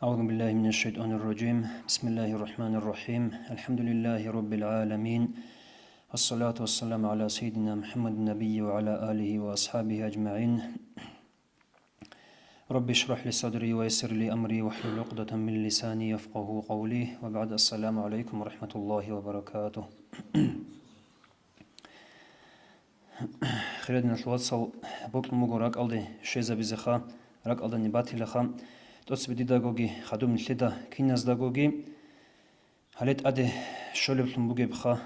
أعوذ بالله من الشيطان الرجيم. بسم الله الرحمن الرحيم. الحمد لله رب العالمين، والصلاة والسلام على سيدنا محمد النبي وعلى آله وأصحابه أجمعين. رب اشرح لي صدري ويسر لي أمري واحلل عقدة من لساني يفقه قولي، وبعد السلام عليكم ورحمة الله وبركاته. خيرنا الوصل بوك مغرق ألدي شيزا بزخا رق ألدي نباتي لخا توس بديداغوغي خدوم الشدا كيناز داغوغي هلت أدي شولب تنبوغي بخا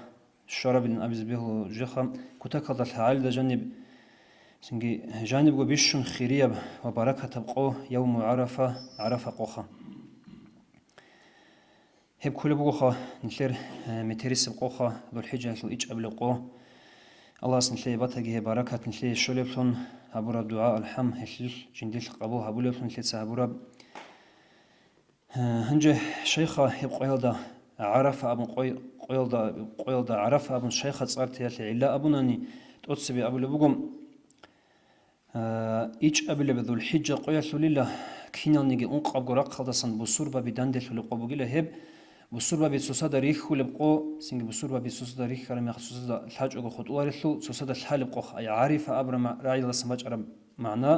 شرب أبيز بيهو جخا كتاك هذا الحال دا سنجي جانب وبيشون خيرية وبركة تبقو يوم عرفة قوخا هب كل بقوخا نشير متريس بقوخا ذو الحجة ذو إيج أبلقو الله سنشلي باتجي بركة نشلي شولبلون هبورا دعاء الحم هشل جنديل قبو هبولبلون نشلي سهبورا هنجه شيخة هب قيلدا عرفة أبو قيلدا عرفة أبو شيخة صارت يالي علا أبوناني تقصبي أبو لبقوم إيج أبل بذو الحجة قيلت لله كينا نيجي أنقب قرق خلصن بصور ببداندل لقبو جله هب بصور ببسوسة ريخ ولبقو سنج بصور ببسوسة ريخ كلام يخصوص الحاج أو خط وارثلو سوسة الحال بقو أي عارف أبر راعي لسماج أرب معنا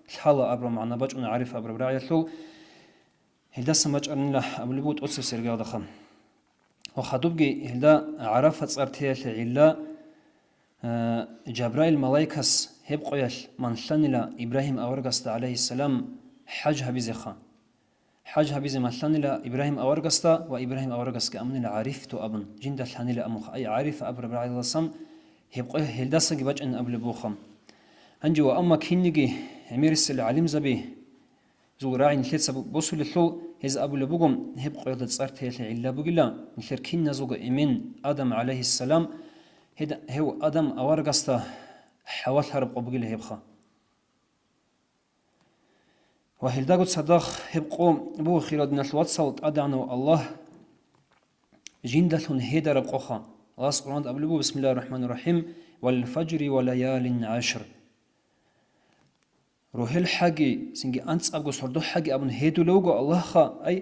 الحال أبر معنا باج أنا عارف أبر راعي لو هلدا سماج أرن له أبل بود أصل سرقة دخم وخدوبجي هلدا عرفت صارتيه لعلا جبرائيل ملايكس هب قيل من ثانيلا إبراهيم أورغست عليه السلام حج هبيزخا حج هبيز من ثانيلا إبراهيم أورغستا وإبراهيم أورغس كأمن العارف تو أبن جند ثانيلا أمخ أي عارف أبر بعد الصم هب قيل هلدا سج بج أن أبل بوخم هنجي وأما كينجي أميرس العلم زبي زو راعي نثلث بوصل الثو هز أبل بوقم هب قيل تصارت هي إلا بقلا نثر كين زوج إمين آدم عليه السلام هو آدم أورغستا حوال هرب قبقيل هبخا وهلداغو تصدق هبقو بو خيراد نسلوات صوت أدعنو الله جندلون هيدا ربقوخا الله سبحانه أبلبو بسم الله الرحمن الرحيم والفجر وليال عشر روحل حاجي سنجي أنت أبغى صردو حاجي أبن هيدو لوجو الله خا أي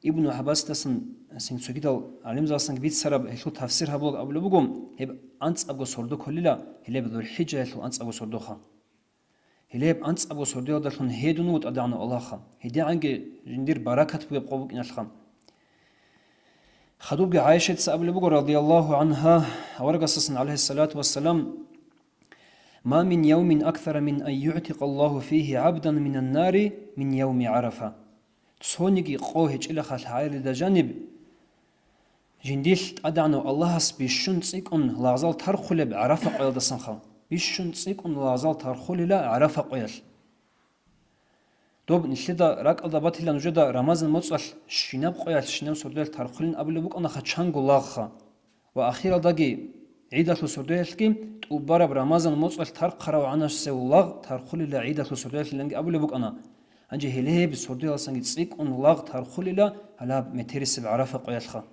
ابن عباس تسن سنج سجدال علم زال سنج بيت سرب هلو تفسير هبلغ أبلو بقوم هب أنت أبغى صردو كللا هلا بذو الحجة هلو أنت أبغى صردو خا هلا أنت أبغى صردو دلون هيدو نود أدعنا الله خا هدي عنك جندير بركة بيبقوك إن الخام خدوب عائشة سأبلو بقو رضي الله عنها ورقصصن عليه الصلاة والسلام ما من يوم أكثر من أن يعتق الله فيه عبدا من النار من يوم عرفة تصونيكي قوهج إلى خال حائل دا جانب جنديل أدعنو الله بيشون تسيكون لازال ترخل بعرفة قيل دا سنخل بيشون تسيكون لازال ترخل لا عرفة قيل دوب نشلدا راك أضابات إلا نجدا رمضان مصر شناب قيل شناب سردويل ترخلين قبل بوك أنا خدشانقو لاغخا وأخيرا داقي عيدة سردويلكي تقبر برمضان مصر ترق خرا وعناش سولاغ ترخل لا عيدة سردويل لنجي قبل بوك أنا أنجي هليه بسردويل سنجي تسيكون لاغ ترخل لا على مترس بعرفة قيل خا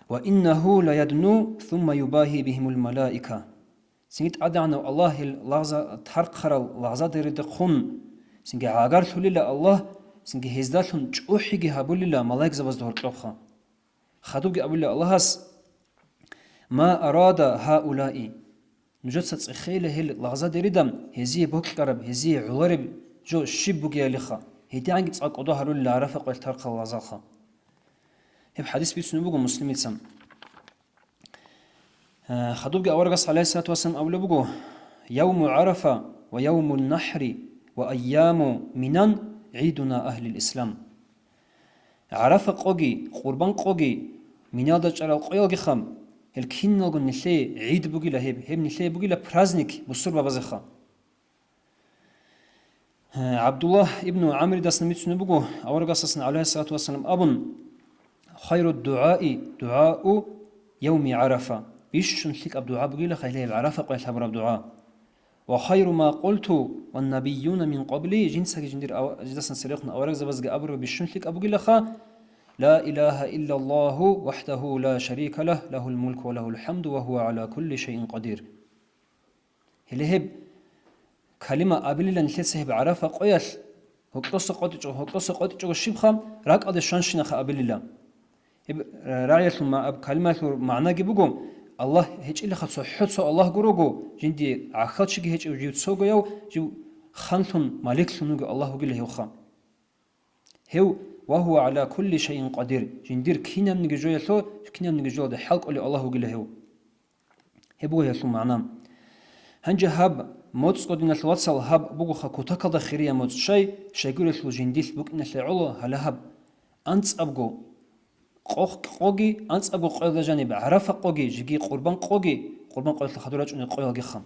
وإنه لا يدنو ثم يباهي بهم الملائكة سنجد أدعنا الله اللحظة تحرق خرا اللحظة درد خون سنجي عاقر ثللا الله سنجي هزدالهم جوحيجي هابول الله ملاك زباز دور قلوبخا خدوجي أبول الله ما أراد هؤلاء نجد ستخيل هل لحظة دردم هزي بوك قرب هزي عورب جو شيب بوكي لخا هدي عنك تساق قضاها رول اللي عرفة قويل ترق اللحظة خا هب حديث بيتسنو بوغو مسلم يتسم خدوبك أورغس عليه الصلاة والسلام أولو بوغو يوم عرفة ويوم النحر وأيام منان عيدنا أهل الإسلام عرفة قوغي قربان قوغي منادة جرال قوغي خم الكين نلغو نشي عيد بوغي لهب هم نشي بوغي لبرازنك بصور بابازخا عبد الله ابن عمرو داسن ميتسنو بوغو أورغس عليه الصلاة والسلام أبن خير الدعاء دعاء يوم عرفة بيشون لك الدعاء بقيل خيله العرفة قيل حبر الدعاء وخير ما قلت والنبيون من قبلي جنسك جندير جدسن سريقنا أورق زبزق أبر بيشون لك أبقيل خا لا إله إلا الله وحده لا شريك له له الملك وله الحمد وهو على كل شيء قدير هلهب كلمة أبلي لن تسهب عرفة قيل هوكلوس قطيجو شبخم راك أدي شانشنا خابللا رأيت ما أب كلمة معنى جبوجم الله هيج إلا خصو حصو الله جروجو جندي عخلش هيج وجود سوجو يو جو خنثن مالك سنوج الله جله يخام هو وهو على كل شيء قدير جندير كينا من جوية ثو كينا من جوية ده حلق اللي الله جله هو هبوه يسمع معناه هنجي هب موت قدنا الوصل هب بوجو خكوتك ده خيرية موت شيء يقول له جنديس بوك نسل علا هلا هب أنت أبجو قوجي أنت أبو قيل جانب عرف قوجي جيجي قربان قلت لخدولاج أن قوي جخم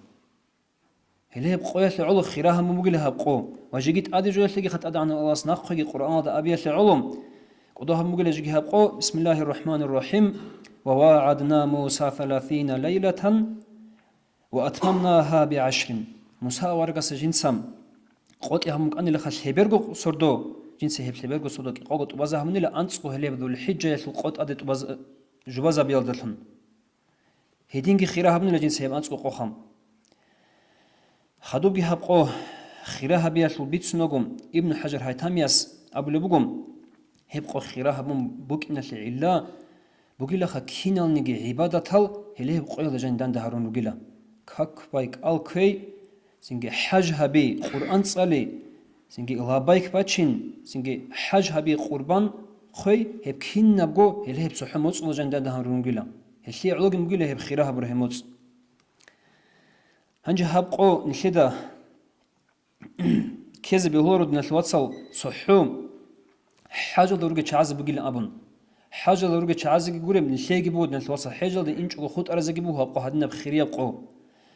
هله بقوي العلو خيرها ممجلها بقو وجيجيت أدي جوي تيجي خد أدعنا الله سناق قوي قرآن ده أبي العلوم قضاها ممجل جيجيها بقو بسم الله الرحمن الرحيم وواعدنا موسى 30 ليلة وأتممناها ب10 موسى ورقة جنسام قوت يهم أن لخش هبرجو سردو جنس هبرجو سردو قوت وبزه من إلى أنسقو هلي بدو الحجة القوت أدت وبز جوازا بيالدلهم هدينجي خيرها من الجنس هب أنسقو قوخم خدوبي هبقو خيرها بيالو بيتسنوغم ابن حجر هيتامياس أبو لبوغم هبقو خيرها بم بوك إن العلا بوغيلا خكينال نيجي عبادة هل هلي هبقو يلجان دان دهارون وغيلا كاك بايك الكي سنجي حج هبي قرآن صلي سنجي لابايك باتشين سنجي حج هبي قربان خوي هب كين نبغو هلي هب سحموت لجان دان دهارون وغيلا هلي علوغ مغيلا هب خيرها برهموت هنجي هبقو نشدا كيز بيهورد نتوصل صحوم حاجة درجة شعز بقيل أبن حاجة درجة شعز جورم نشيجي بود نتوصل حاجة دي إنش وخود أرزقي بوها بقو هدنا بخيرية بقو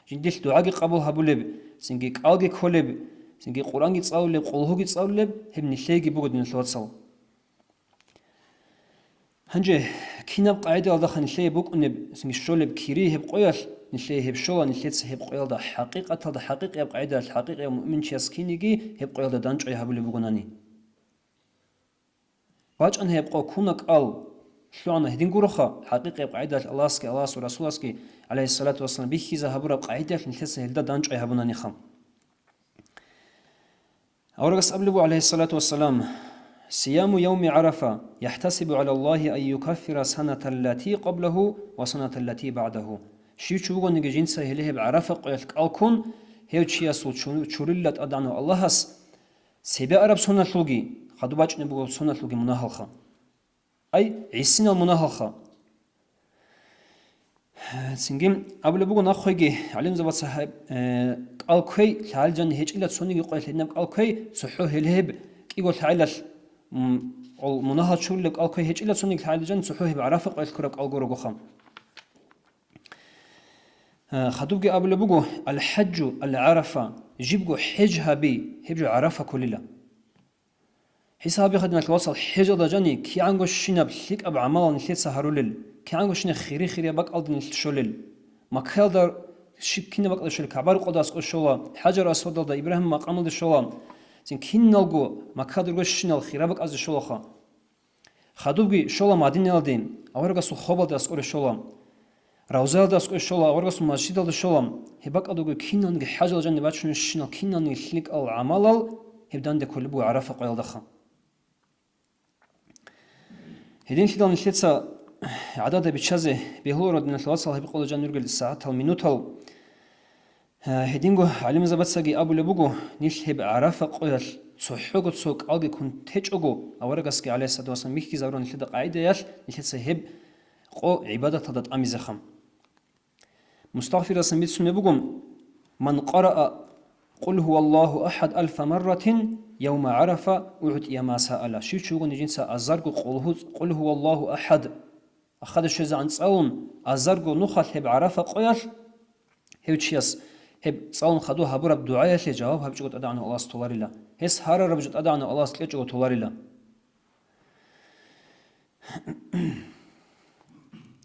جنديش دعاء قبول هبولب سنجي قالجي كولب سنجي قرآن تصاولب قلهوجي تصاولب هم نشيجي بود نتوصل هنجي كيناب قاعدة على دخل نشيء بوك إن سنجي شولب كيريه بقويش نشلي هب شولا نشلي تسهب قيل ده حقيقة هذا حقيقة يبقى عيدا الحقيقة مؤمن شياسكينيجي هب قيل ده دانش أي هبولي بقولاني باج أن هيبقى كونك شو أنا هدين جورخا حقيقة يبقى عيدا الله سك الله ورسوله سك عليه الصلاة والسلام بيخيزه هبورا بقى عيدا نشلي تسهل ده دانش أي هبولاني خام أورجس أبلغ عليه الصلاة والسلام صيام يوم عرفة يحتسب على الله أن يكفر سنة التي قبله وسنة التي بعده شيء شو نيجي جنسه هله بعرفة قيلك ألكون هيو شيء أصل شوريلت أدعنو الله هس سبع عرب سنة لوجي خدوا باج نبغى سنة لوجي مناهلخا أي عيسنا المناهلخا سنجيم قبل بقول نخويجي علم زبط صاحب ألكوي حال جن هيج إلا سنة يقول لنا ألكوي صحوه هله يقول حالش مناهل شوريلك ألكوي هيج إلا سنة حال جن صحوه بعرفة قيلك كرك ألجورو خام خدوبجي قبل بقو الحج العرفة جيبجو حج هبي هبجو عرفة كللا حسابي خدنا الوصل حج ضجاني كي عنقو الشنب ليك أب عمال نشيت سهرولل كي عنقو شنب خيري بق ألد نشولل ما كهدر شكينا بق الشول كعبار قداس الشولا حجر أسود ده إبراهيم مقام الشولا زين كين نلقو ما كهدر الشنب خيري بق أز الشولا خا خدوبجي شولا مادين يلدين أورجا سو خبل داس الشولا راوزال داس الشولا أورجس مسجد الشولا هبك أدوجو كينان حاجة جن باتشون الشنا كينان يخلق العمل هبدان ده كل بو عرفة قيل دخا هدين كده نشلتسا عدد بتشازه بهلور من الوصل هبقول جن يرجع الساعات المينوتال هدينجو علم زبطساجي أبو لبوجو نيش هب عرفة قيل صحوق صوق ألقي كنت تجوجو أورجس كي عليه الصلاة والسلام ميكي زارون نشلت قاعدة يال نشلتسا هب قو عبادة تضد أميزخم مستغفر سميت سنبقم من قرأ قل هو الله أحد 1000 مرة يوم عرفة أعطي ما سأل شو شو نجنس أزرق قل هو الله أحد أخذ الشيء عن صون أزرق نخل هب عرفة قيل هب تشيس هب صون خدوها برب دعاء جواب هب جود أدعنا الله استولار الله هس هار رب جود أدعنا الله استلجوا تولار الله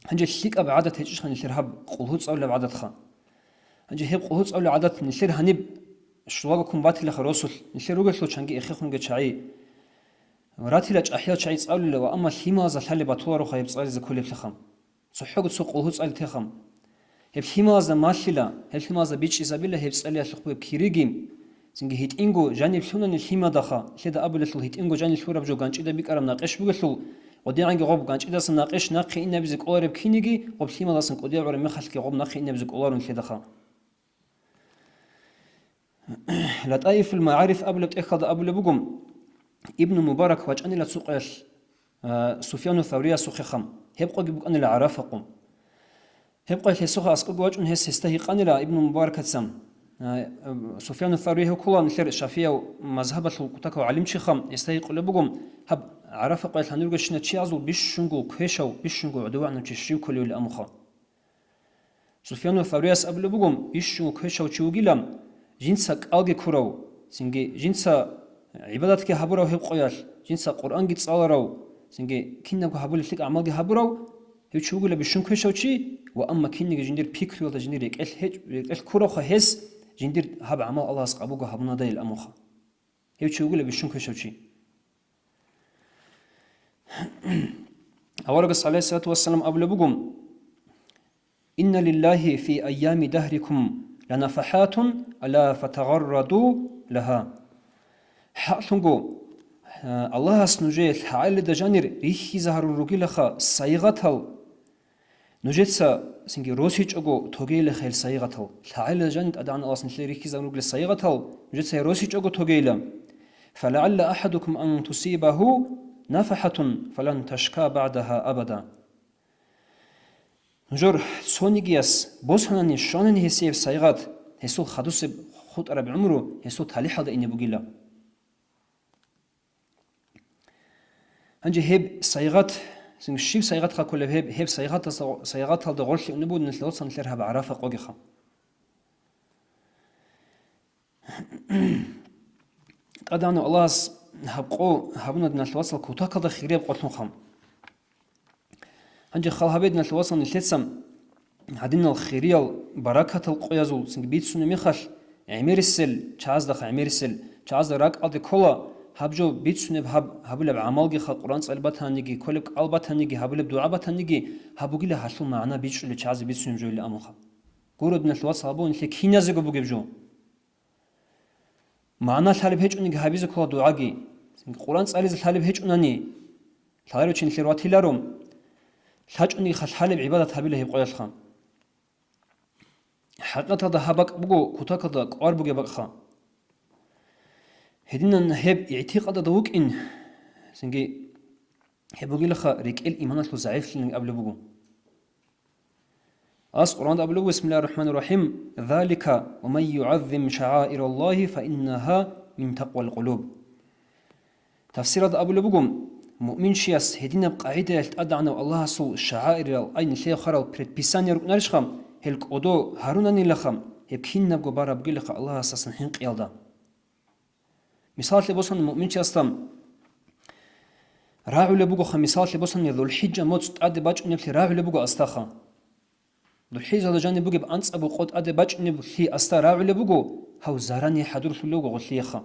هنجي شيك أب عادة هيجش خن نشير هب قلهوت أو لبعادة خا هنجي هب قلهوت أو لعادة نشير هنب شلوغا كومباتي لخروسل نشير روجل شو شنجي إخيخون جت شعي مراتي لج أحياء شعي أو لوا أما هما زحل بطور وخيب صار زكولي بتخم صحوق سوق قلهوت أو تخم هب هما زماشلا هب هما زبيتش إزابيلا هب سألي أشلق بكيريجيم Синги хитингу жани лунани лимадаха леда абулесул хитингу жани лурабжо ганчида бикарам нақеш бугесул одианги гоб ганчидасан нақеш нақи иннабизи колареб киниги гоб лимадасан кодиаваре мехалки гоб нақи иннабизи коларун ледаха لطائف المعارف أبلت إخذ أبل بقوم ابن مبارك واجأني لسوق سفيان الثوري سوق خم هبقى جبك أنا لعرفكم هبقى لسوق أسقط واجأن هس استهيق أنا ابن مبارك تسم سفيان الثوري هو كلان مثل الشافعية مذهب الكتاك وعلم شخم استهيق لبقوم هب عرفك قال هنرجع شنو تشيازو بيشنجو كهشوا بيشنجو عدوان تشريو كل الأمخا سفيان الثوري أبل بقوم بيشنجو كهشوا تشوجيلام جنسك ألقي كراو سنجي جنسا عبادتك هبراو هب قيال جنسا قرآن جت صالراو سنجي كنا بهبول لك أعمال هبراو هو شو يقول بيشون كويشوا شيء وأما كنا جندير بيكري ولا جندير يك كراو خهس جندير هب أعمال الله سقابوجا هبنا ده الأمخا هو شو يقول بيشون كويشوا شيء أورق صلى الله عليه وسلم قبل بقوم إن لله في أيام دهركم لنفحات ألا فتغردوا لها حقنقو الله سنجيل حائل دجانير ريحي زهر الرجيلخا سايغتال نجتسا سنجي روسيج أجو توجيل خيل سايغتال حائل دجانير أدعنا الله سنجيل ريحي زهر الرجيل سايغتال نجتسا روسيج أجو توجيل فلعل أحدكم أن تصيبه نفحة فلن تشكى بعدها أبدا نجور سونيجياس بوسهناني شانني هسيف سايغات هسول خدوسب خود أرب عمره هسول تالي حدا إني بقيلا هنجي هب سايغات سنشيب سايغات خا كل هب سايغات هذا غرش نبود نتلوت سنتلرها بعرافة قوجخا قدانو الله هبقو هبنا نتلوصل كوتاك هذا خيريب قلتون خام هنجي خالهبيدنا الوصل نتلسم عدنا الخيريال بركة القيازول سنجبيت سنميخش عمير السل شاز دخ عمير السل شاز راك أدي كلا هبجو بيت سنب هبل بعمل جي خال قرآن صلبات هنيجي كلك قلبات هنيجي هبل بدعابات هنيجي هبوجي له حصل معنا بيتش اللي شاز بيت سنب جو اللي أمخا قردنا الوصل هبون اللي كينا زيجو بوجي بجو معنا الحلب هيج أنيجي هبيز كلا دعاجي قرآن صليز الحلب هيج أناني الحلب وشين الخيرات هلاروم لاجوني خالحالب عبادة هبيله يبقى يلخان حقيقة هذا هبك بقو كتاك هذا قار بقى بقخا هدينا هب اعتقاد دوك إن سنجي هبوجي لخا ريكيل إيمانات ضعيف لين قبل بقو قرآن قبل بسم الله الرحمن الرحيم ذلك ومن يعظم شعائر الله فإنها من تقوى القلوب تفسير هذا قبل بقو مؤمن شياس هدينا بقاعدة أدعنا الله سو الشعائر أين شيء خرال بريبيسانيا ركنارش خم هلك أدو هاروناني لخم هبكين نبغى بارا بقول لك الله أساسا حين قيالدا مثال لبوسن مؤمن شياس تام راعو لبوجو خم مثال لبوسن ذو الحجة موت أدي باج نبلي راعو لبوجو أستاخا ذو الحجة هذا جاني بوجي بأنس أبو قد أدي باج نبلي أستا راعو لبوجو هو زاراني حدور في اللوجو غليخا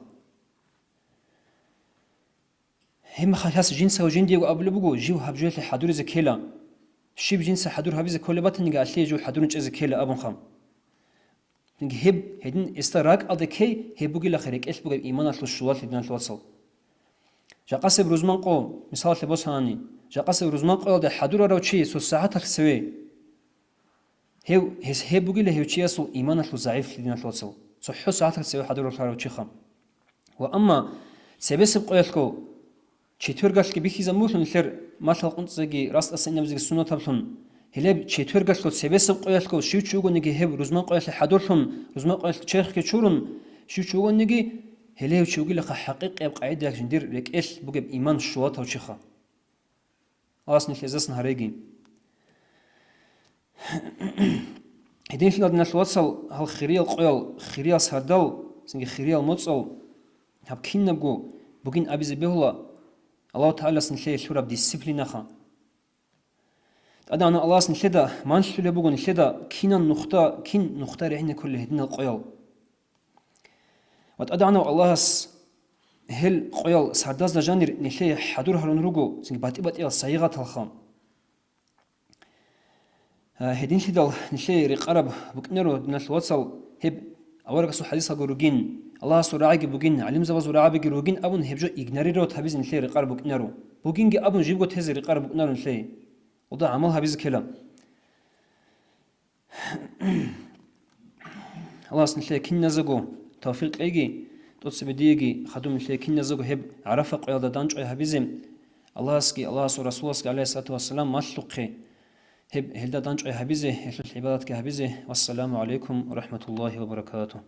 هم خلاص جنسه وجندي وقبل بقو جو هبجوت حدور زكيلا شيب جنسه حدور هبي زكول باتن نيجا أشلي جو حدور نج زكيلا أبون خام نيجي هب هدين استراك أذكي هبوجي لخيرك إيش بقى إيمان أصل الشوال هدين الوصل جاقسب روزمان قو مثال لبوس هاني جاقسب روزمان قو ده حدور رو شيء سو ساعات السوي هبوجي له شيء سو إيمان أصل ضعيف هدين الوصل سو حس ساعات السوي حدور رو شيء خام وأما سبب قيلكو четвергашки бихизамулун лер масал quntsagi rast asinamzig sunatablun heleb четвергашко себесib qoyalko shivchugonigi heb ruzman qoyal hadurlun ruzman qoyal cherxke churun shivchugonigi heleb chugil kha haqiq eb qaydak jindir rekel bugeb iman shuat awchixa asni lezasn haregi hedin filad naswatsal hal khiriyal qoyal khiriyal sardal singi khiriyal motsal hab kinnabgo bugin abize behula الله تعالى سنشيء شرب ديسيبلينا خا. أنا الله سنشيدا ما نشيل بقول نشيدا كين نختار عنا كل هدنا القيال. وأنا الله هل قيال سرداز لجانير نشيء حضور هرون رجو سنج بات إل سيغة الخام. هدين شدال نشيء رقرب بكنرو نشواتسال هب أورق سو حديث جروجين الله سرعة بوجين علم زواز ورعة بجروجين أبون هبجو إجناريرو تهبيز نشلي رقار بوكنارو بوجينج أبون جيبو تهز رقار بوكنارو نشلي وضع عملها بيز كلام الله سنشلي كن نزقو توفيق إيجي توتس بديجي خدوم نشلي كن نزقو هب عرفة قيادة دانج أي هبيزم الله سكي الله رسول الله عليه الصلاة والسلام مشلقي هب هلدا دانج أي هبيزه هل العبادات كهبيزه والسلام عليكم ورحمة الله وبركاته.